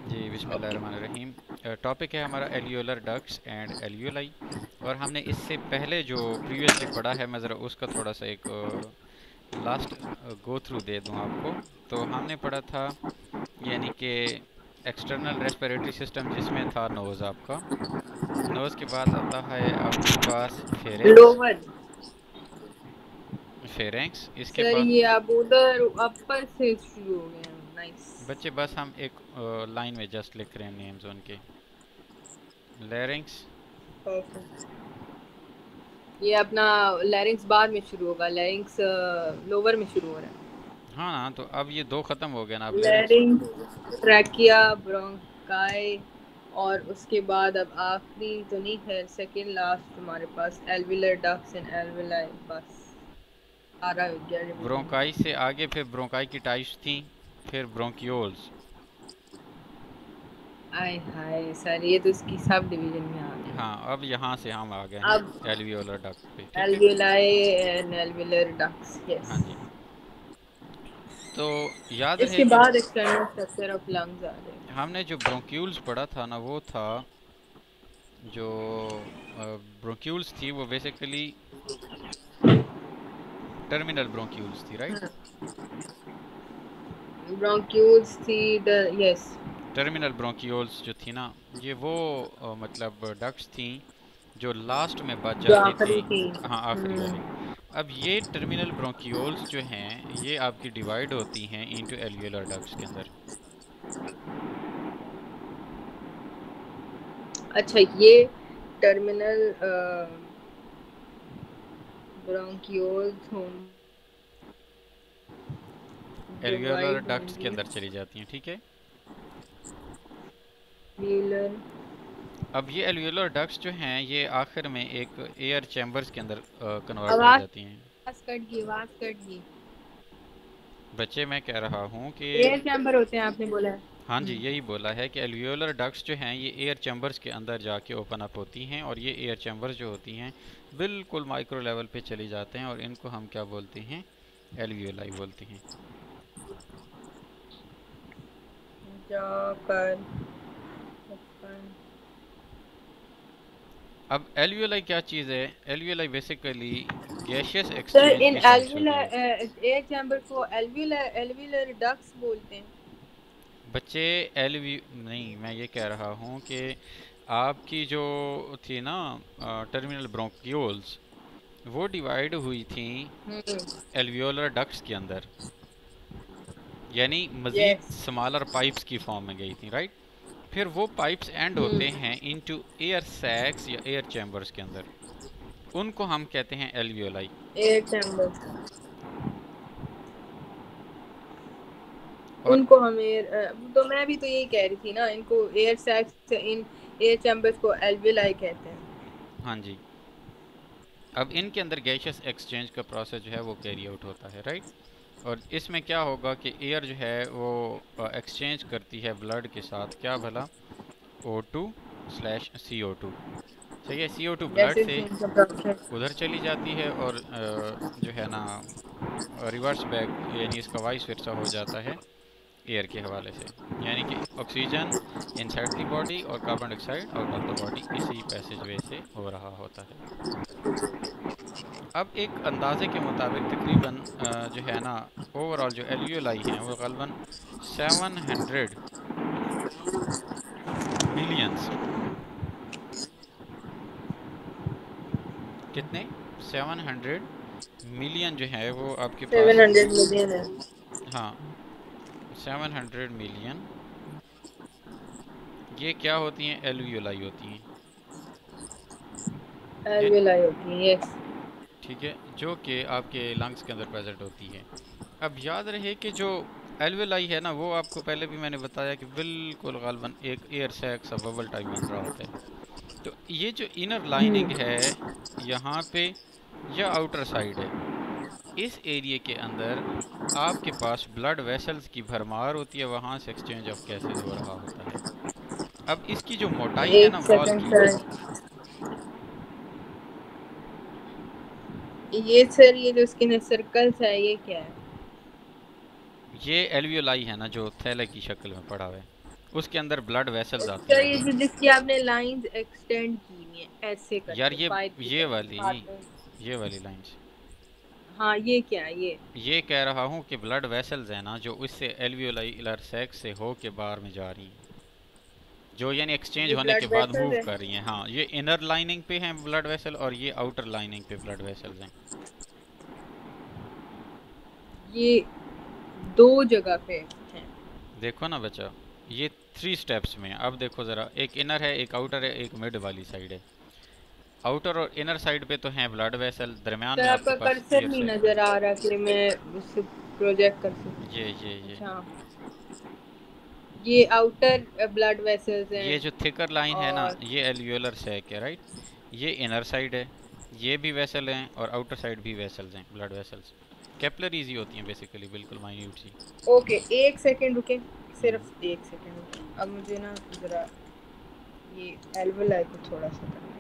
जी okay. बिस्मिल्लाहिर्रहमानिर्रहीम। Topic है हमारा एल्वियोलर डक्ट्स एंड एल्वियोलाई। और हमने इससे पहले जो प्रीवियसली पढ़ा है, मैं ज़रा उसका थोड़ा सा एक लास्ट गो थ्रू दे दूं आपको। तो हमने पढ़ा था, यानी कि एक्सटर्नल रेस्पिरेटरी सिस्टम जिसमें था नोज़ आपका। नोज़ के बाद आता है आपके पास फेरेंक्स। लोअर। फेरेंक्स इसके सर बाद ये आप उधर अपर से शुरू हो गए हैं। नाइस। बच्चे बस हम एक लाइन में जस्ट लिख रहे हैं नेम्स उनके। लेरिंग्स। ओके। ये अपना लैरिंग्स बाद में शुरू होगा। लैरिंग्स लोअर में शुरू हो रहा है। हाँ ना, तो अब ये दो ख़त्म हो गए ना, अब लेरिंग्स। लैरिंग्स, ट्रैकिया, ब्रोंकाई, और उसके बाद अब आखिरी तो नहीं है, सेकंड लास्ट हमारे पास एल्विलर डक्ट्स एंड एल्विलाई। बस आ रहा है गया रिवीजन। ब्रोंकाई से आगे फिर ब्रोंकाई की टाइप्स थी, फिर ब्रोंक्यूल्स। आय हाय सर, ये तो इसकी सब डिवीजन में आ गई। हाँ, अब यहाँ से हम आ गए हैं अब एल्वियोलर डक्ट पे, ठीक है। Alveoli and alveolar ducts, yes. हाँ जी। तो याद रहे इसके कि बाद एक्सटर्नल स्ट्रक्चर ऑफ लंग्स आ जाएगा। हमने जो ब्रोंक्यूल्स पढ़ा था ना, वो था जो ब्रोंक्यूल्स थी वो बेसिकली टर्मिनल ब्रोंक्यूल्स थी, राइट। ब्रोंक्यूल्स थी, यस। टर्मिनल ब्रोंक्यूल्स जो थी ना, ये वो मतलब डक्ट्स थी जो लास्ट में बच जो जाती थी। आखिरी थी। हाँ, आखिरी वाली। अब ये टर्मिनल ब्रोंक्यूल्स जो हैं, ये आपकी डिवाइड होती हैं इनटू एल्वियोलर डक्ट्स के अंदर। अच्छा, ये टर्मिनल ब्रोंक्यूल्स होंगी, एल्वियोलर डिवाइड डक्ट्स के होंगी। अंदर चली जाती हैं, ठीक है। व्हीलर। अब ये एल्वियोलर डक्ट्स जो हैं, ये आखिर में एक एयर चैम्बर्स के अंदर कन्वर्ट हो आवाज जाती हैं। कट गई, आवाज कट गई। बच्चे, मैं कह रहा हूँ कि एयर चैम्बर होते हैं आपने बोला है। हाँ जी, यही बोला है कि एल्वियोलर डक्ट्स जो हैं ये एयर चैम्बर्स के अंदर जाके ओपन अप होती हैं, और ये एयर चैम्बर्स जो होती हैं बिल्कुल माइक्रो लेवल पे चली जाते हैं, और इनको हम क्या बोलते हैं, एल्वियोलाई बोलते हैं। जाकर। अब एल्वियोलाई क्या चीज़ है? Alveoli basically gaseous sir exchange इन की साइट्स होती एल्विलर हैं। एयर चैम्बर को एल्विलर एल्विलर डक्ट्स बोलते हैं। बच्चे, एलवी नहीं, मैं ये कह रहा हूँ कि आपकी जो थी ना टर्मिनल ब्रोंक्यूल्स, वो डिवाइड हुई थी हम्म। एल्वियोलर डक्ट्स के अंदर, यानी मज़ीद यस। स्मॉलर पाइप्स की फॉर्म में गई थी, राइट। फिर वो पाइप्स एंड होते हम्म। हैं इनटू एयर सैक्स या एयर चैम्बर्स के अंदर। उनको हम कहते हैं एल्वियोलाई। Air chamber. और उनको हम एयर, तो मैं भी तो यही कह रही थी ना, इनको air sacs, in air chambers को एल्विलाई कहते हैं। हाँ जी, अब इनके अंदर गैशियस एक्सचेंज का प्रोसेस जो है वो कैरी आउट होता है, राइट। और इसमें क्या होगा कि एयर जो है वो एक्सचेंज करती है ब्लड के साथ, क्या भला, O2/CO2। सही है, CO2 ब्लड गैसेस से इनका प्रोसेस। उधर चली जाती है, और जो है ना रिवर्स बैक, यानी इसका वाइस वर्सा हो जाता है एयर के हवाले से। यानी कि ऑक्सीजन इनसाइड द बॉडी और carbon dioxide out of the body, इसी पैसेज वे से हो रहा होता है। अब एक अंदाजे के मुताबिक तकरीबन जो है ना, ओवरऑल जो एल्वियोलाई हैं वो गलबन 700 मिलियंस, कितने, 700 मिलियन जो है वो आपके सेवन पास। हंड्रेड मिलियन है। हाँ, 700 मिलियन, ये क्या होती हैं, एल्वियोलाई होती हैं। ये एल्विलाई होती है, यस। ठीक है, जो कि आपके लंग्स के अंदर प्रेजेंट होती है। अब याद रहे कि जो एल्वेलाई है ना, वो आपको पहले भी मैंने बताया कि बिल्कुल गालबन एक एयर सैक सा बबल टाइप बन रहा होता है। तो ये जो इनर लाइनिंग हम्म। है यहाँ पे, या आउटर साइड है, इस एरिया के अंदर आपके पास ब्लड वेसल्स की भरमार होती है, वहाँ से एक्सचेंज ऑफ गैसेज हो रहा होता है। अब इसकी जो मोटाई है एक ना वॉल सेकंड की, सर, ये सर ये जो इसके सर्कल्स है ये क्या है? ये एल्वियोलाई है ना जो थैले की शक्ल में पड़ा हुआ है। उसके अंदर ब्लड वेसल्स आती अच्छा, हैं। ये जो जिसकी आपने लाइंस एक्सटेंड की हुई हैं ऐसे यार करके ये पाइप की ये तरह वाली हाथ में। ये वाली लाइंस। हाँ, ये क्या है ये? ये कह रहा हूँ कि ब्लड वेसल्स है ना जो उससे एल्वियोलाइलर सैक से हो के बाहर में जा रही हैं, जो यानी एक्सचेंज ये होने के ब्लड बाद वेसल्स मूव है? कर रही हैं। हाँ, ये इनर लाइनिंग पे हैं ब्लड वेसल और ये आउटर लाइनिंग पे ब्लड वेसल्स हैं। ये दो जगह पे है? देखो ना बच्चा, ये 3 स्टेप्स में है। अब देखो ज़रा, एक इनर है, एक आउटर है, एक मिड वाली साइड है। आउटर और इनर साइड पे तो हैं ब्लड वेसल, दरमियान सर, में आपके आपका पास कर्सर एयर नहीं सैक है। नजर आ रहा कि मैं उससे प्रोजेक्ट कर सकूं। ये अच्छा, ये आउटर ब्लड वेसल्स ये हैं। जो थिकर लाइन है ना, और ये एल्वियोलर सैक है, राइट। ये इनर साइड है, ये भी वेसल हैं और आउटर साइड भी वेसल्स हैं, ब्लड वेसल्स। कैपिलरीज ही होती हैं बेसिकली, बिल्कुल माइन्यूट सी। ओके, एक सेकंड रुके, हम्म। सिर्फ एक सेकंड रुके। अब मुझे ना जरा ये एल्वुलाई को थोड़ा सा करना है।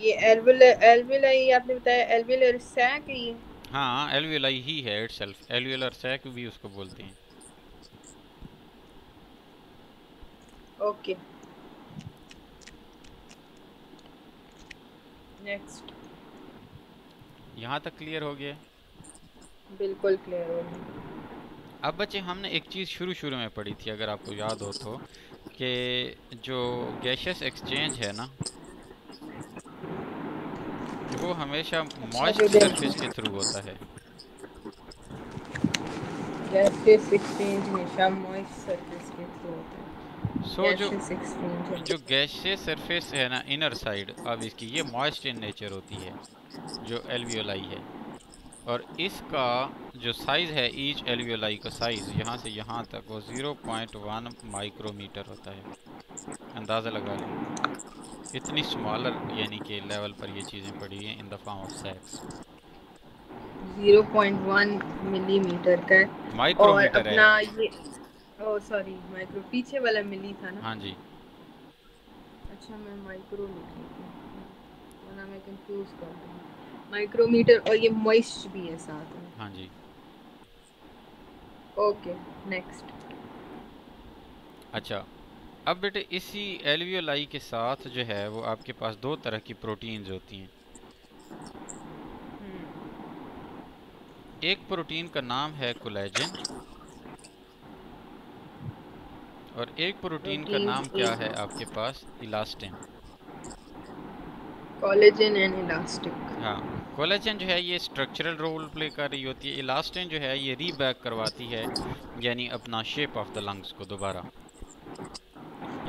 ये एल्वुलाई आपने बताया एल्वुलर सैक है ये? हाँ, एल्वियोलाई ही है इटसेल्फ, एल्वियोलर सैक भी उसको बोलते हैं। Okay, next. यहाँ तक क्लियर हो गया है? बिल्कुल क्लियर हो गया। अब बच्चे, हमने एक चीज़ शुरू शुरू में पढ़ी थी, अगर आपको याद हो तो, कि जो गैशियस एक्सचेंज है ना, वो हमेशा अच्छा, मॉइस्ट सरफेस के थ्रू होता है। गैसियस एक्सचेंज हमेशा मॉइस्ट सरफेस के थ्रू होता है। सो जो गैसियस एक्सचेंज जो गैशियस सरफेस है ना, इनर साइड, अब इसकी ये मॉइस्ट इन नेचर होती है, जो एल्वियोलाई है। और इसका जो साइज़ है, ईच एल्वियोलाई का साइज़ यहाँ से यहाँ तक वो 0.1 माइक्रोमीटर होता है। अंदाज़ा लगा लें, इतनी स्मॉलर यानी कि लेवल पर ये चीज़ें पड़ी हैं in the form of sacs. 0.1 millimetre का है। और माइक्रोमीटर है। अपना ये, ओ सॉरी, माइक्रो पीछे वाला मिली था ना? हाँ जी। अच्छा, मैं माइक्रो लिख लेती हूँ वरना मैं कंफ्यूज कर दूँ। माइक्रोमीटर, और ये मॉइस्ट भी है साथ में। हाँ जी। Okay, next. अच्छा, अब बेटे इसी एल्वियोलाई के साथ जो है वो आपके पास दो तरह की प्रोटीन्स होती हैं। एक प्रोटीन का नाम है कोलेजन, और एक प्रोटीन का प्रोटीन नाम क्या है आपके पास, इलास्टिन। Collagen and elastic. हाँ, कोलेजन जो है ये स्ट्रक्चरल रोल प्ले कर रही होती है, इलास्टिन जो है ये रीबैक करवाती है, यानी अपना शेप ऑफ द लंग्स को दोबारा,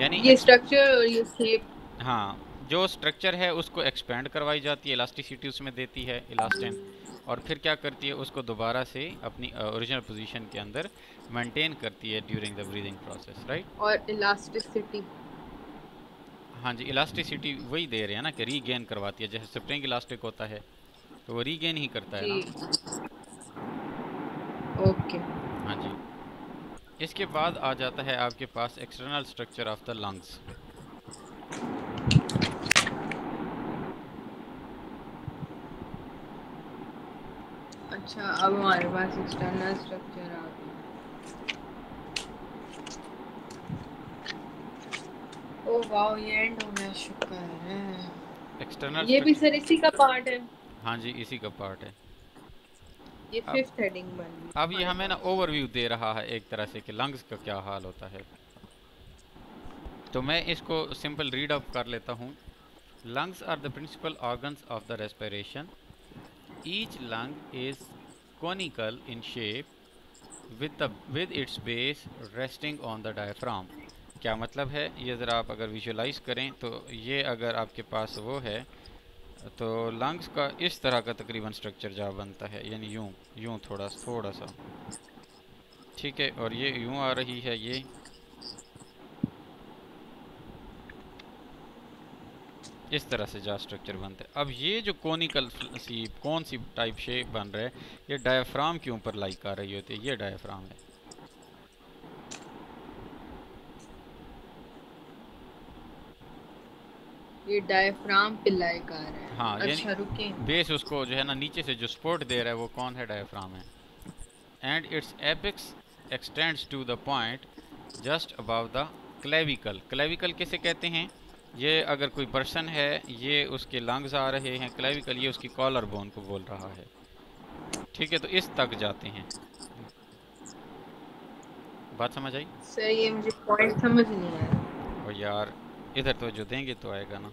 यानी ये स्ट्रक्चर और ये शेप। हाँ, जो स्ट्रक्चर है उसको एक्सपेंड करवाई जाती है, इलास्टिसिटी उसमें देती है इलास्टिन, और फिर क्या करती है, उसको दोबारा से अपनी ओरिजिनल पोजीशन के अंदर मेंटेन करती है during the breathing process, right. और इलास्टिसिटी। हाँ जी, इलास्टिसिटी वही दे रहे हैं ना, कि रीगेन करवाती है, जैसे स्प्रिंग इलास्टिक होता है तो वो रीगेन ही करता है जी, ना। ओके। हाँ जी। इसके बाद आ जाता है आपके पास external structure of the lungs. अच्छा, अब हमारे पास एक्सटर्नल स्ट्रक्चर आ गया। ओ वाओ, ये एंड हो गया, शुक्र है। एक्सटर्नल ये भी स्ट्रक्चर, सर इसी का पार्ट है? हाँ जी, इसी का पार्ट है। ये अब फिफ्थ हेडिंग बन गई अब ये हमारे हमें ना पास। ओवरव्यू दे रहा है एक तरह से कि लंग्स का क्या हाल होता है, तो मैं इसको सिंपल रीड अप कर लेता हूँ। Lungs are the principal organs of the respiration. Each lung is conical in shape with its base resting on the diaphragm। क्या मतलब है ये ज़रा आप अगर विजुलाइज करें तो, ये अगर आपके पास वो है तो लंग्स का इस तरह का तकरीबन स्ट्रक्चर जा बनता है, यानी यूं यूं थोड़ा थोड़ा सा, ठीक है। और ये यूं आ रही है, ये इस तरह से जा स्ट्रक्चर बनते हैं। अब ये जो कोनिकल सी कौन सी टाइप शेप बन रहा है, ये डायफ्राम के ऊपर लाई कर रही होती है, ये डायफ्राम है। ये डायफ्राम पे लाई कर रहा है। हाँ, यानी अच्छा, रुके। बेस उसको जो है ना नीचे से जो सपोर्ट दे रहा है वो कौन है, डायफ्राम है। And its apex extends to the point just above the clavicle. Clavicle किसे कहते हैं? ये अगर कोई पर्सन है, ये उसके लंग्स आ रहे हैं, क्लेविकल ये उसकी कॉलर बोन को बोल रहा है। ठीक है, तो इस तक जाते हैं। बात समझ आई? सर ये मुझे पॉइंट समझ नहीं आया। और यार इधर तो जो देंगे तो आएगा ना।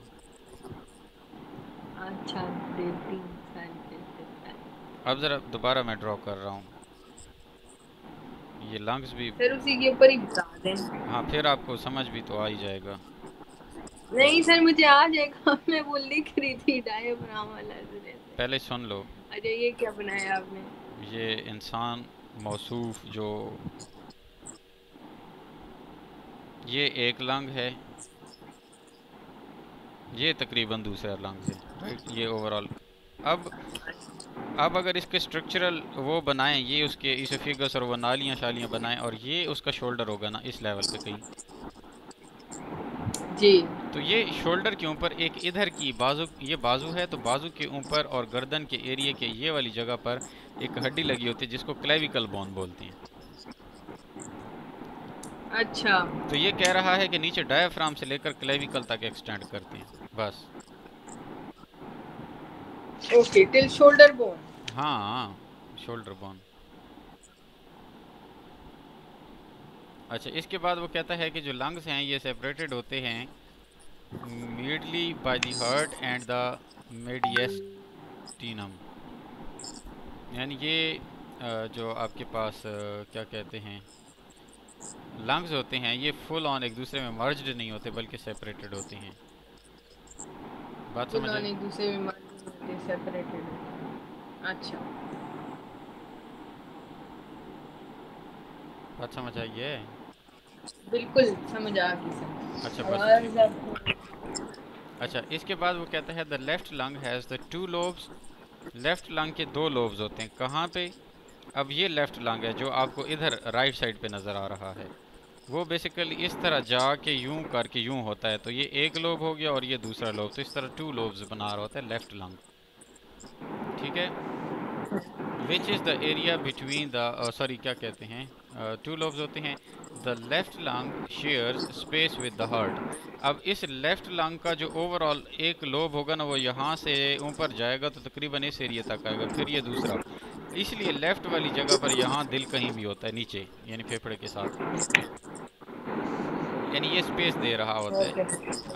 अच्छा, डेटिंग साइंटिफिक। अब ज़रा दोबारा मैं ड्रॉ कर रहा हूँ, ये लंग्स भी। सर उसी के ऊपर ही बता दें। हाँ, फिर आपको समझ भी तो आ ही जाएगा। नहीं सर, मुझे आ जाएगा। मैं वो लिख रही थी डायफ्राम वाला से। पहले सुन लो। अच्छा, ये क्या बनाया आपने? ये इंसान मौसूफ जो, ये एक लंग है, ये तकरीबन दूसरा लंग है, राइट, ये ओवरऑल। अब अगर इसके स्ट्रक्चरल वो बनाएं, ये उसके इसोफेगस और वो नालियाँ शालियाँ बनाएं, और ये उसका शोल्डर होगा ना इस लेवल पे कहीं, जी। तो ये शोल्डर के ऊपर एक इधर की बाजू, ये बाजू है तो बाजू के ऊपर और गर्दन के एरिया के ये वाली जगह पर एक हड्डी लगी होती है जिसको क्लेविकल बोन बोलते हैं। अच्छा। तो ये कह रहा है कि नीचे डायफ्राम से लेकर क्लेविकल तक एक्सटेंड करते हैं बस। Okay, till shoulder bone. हाँ, शोल्डर बोन। अच्छा, इसके बाद वो कहता है कि जो लंग्स हैं ये सेपरेटेड होते हैं medially by the heart and the mediastinum. यानी ये जो आपके पास क्या कहते हैं लंग्स होते हैं, ये फुल ऑन एक दूसरे में मर्ज्ड नहीं होते बल्कि सेपरेटेड होते हैं। बात समझ आई? एक दूसरे में मर्ज सेपरेटेड। अच्छा, बात समझ आई है? बिल्कुल समझ आ गई सर। अच्छा, बस ठीक है। अच्छा, इसके बाद वो कहता है the left lung has the two lobes. Left lung के दो लोब्स होते हैं। कहाँ पे? अब ये लेफ्ट लंग है जो आपको इधर राइट साइड पे नज़र आ रहा है, वो बेसिकली इस तरह जाके यूं करके यूं होता है, तो ये एक लोब हो गया और ये दूसरा लोब, तो इस तरह टू लोब्स बना रहा होता है लेफ्ट लंग। ठीक है, which is the area between the, sorry क्या कहते हैं, टू लोब्स होते हैं। The left lung shares space with the heart. अब इस लेफ्ट लंग का जो ओवरऑल एक लोब होगा ना, वो यहाँ से ऊपर जाएगा तो तकरीबन इस एरिया तक आएगा, फिर ये दूसरा। इसलिए लेफ्ट वाली जगह पर यहाँ दिल कहीं भी होता है नीचे, यानी फेफड़े के साथ, यानी ये स्पेस दे रहा होता है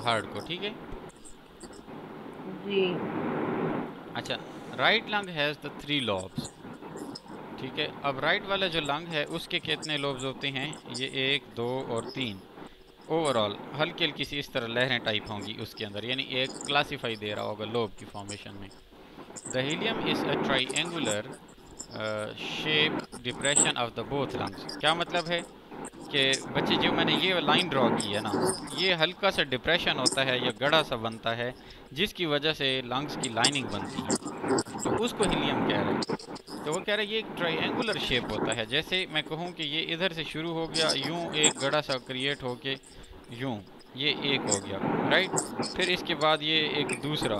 हार्ट को। ठीक है जी। अच्छा, right lung has the three lobes. ठीक है, अब राइट वाला जो लंग है उसके कितने लोब्स होते हैं? ये एक, दो और तीन। ओवरऑल हल्की हल्की सी इस तरह लहरें टाइप होंगी उसके अंदर, यानी एक क्लासीफाई दे रहा होगा लोब की फॉर्मेशन में। The helium is a triangular shape depression of the both lungs. क्या मतलब है कि बच्चे जो मैंने ये लाइन ड्रॉ की है ना, ये हल्का सा डिप्रेशन होता है या गड़ा सा बनता है जिसकी वजह से लंग्स की लाइनिंग बनती है, तो उसको हीलियम कह रहे हैं। तो वो कह रहे हैं ये एक ट्रायंगुलर शेप होता है, जैसे मैं कहूँ कि ये इधर से शुरू हो गया यूं एक गड़ा सा क्रिएट होके यूं, ये एक हो गया, राइट, फिर इसके बाद ये एक दूसरा,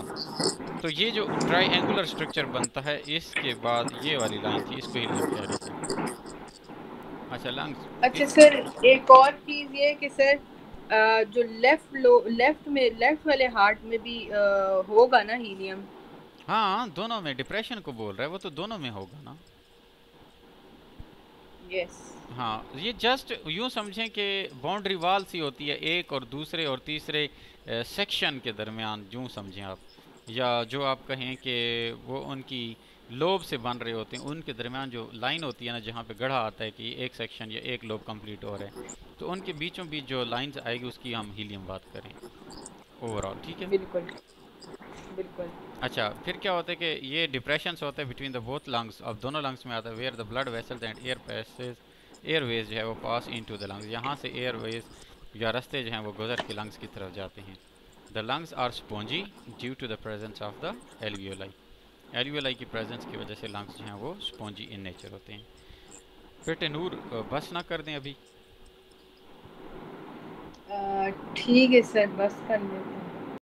तो ये जो ट्रायंगुलर स्ट्रक्चर बनता है इसके बाद ये वाली लाइन थी, इसको हीलियम कह रहे थे। अच्छा, लंग्स अच्छा इस, सर, एक और चीज ये कि सर जो लेफ्ट वाले हार्ट में भी होगा ना हीलियम? हाँ दोनों में, डिप्रेशन को बोल रहा है वो, तो दोनों में होगा ना। यस। हाँ, ये जस्ट यूँ समझें कि बाउंड्री वॉल सी होती है एक और दूसरे और तीसरे सेक्शन के दरमियान, यूँ समझें आप, या जो आप कहें कि वो उनकी लोब से बन रहे होते हैं, उनके दरमियान जो लाइन होती है ना जहाँ पे गढ़ा आता है कि एक सेक्शन या एक लोब कंप्लीट हो रहा है, तो उनके बीचों बीच जो लाइंस आएगी उसकी हम हीलियम बात करें ओवरऑल। ठीक है। बिल्कुल बिल्कुल। अच्छा, फिर क्या होता है कि ये डिप्रेशंस होते हैं बिटवीन द बोथ लंग्स, अब दोनों लंग्स में आता है, where the blood vessels and air passage, airways जो है वो पास इनटू द लंग्स, यहाँ से एयरवेज या रास्ते जो हैं वो गुजर के लंग्स की तरफ जाते हैं। The lungs are spongy due to the presence of the alveoli. Alveoli की प्रेजेंस की वजह से लंग्स जो हैं वो स्पॉन्जी इन नेचर होते हैं। बेटे नूर, बस ना कर दें अभी? ठीक है सर, बस कर लेते हैं।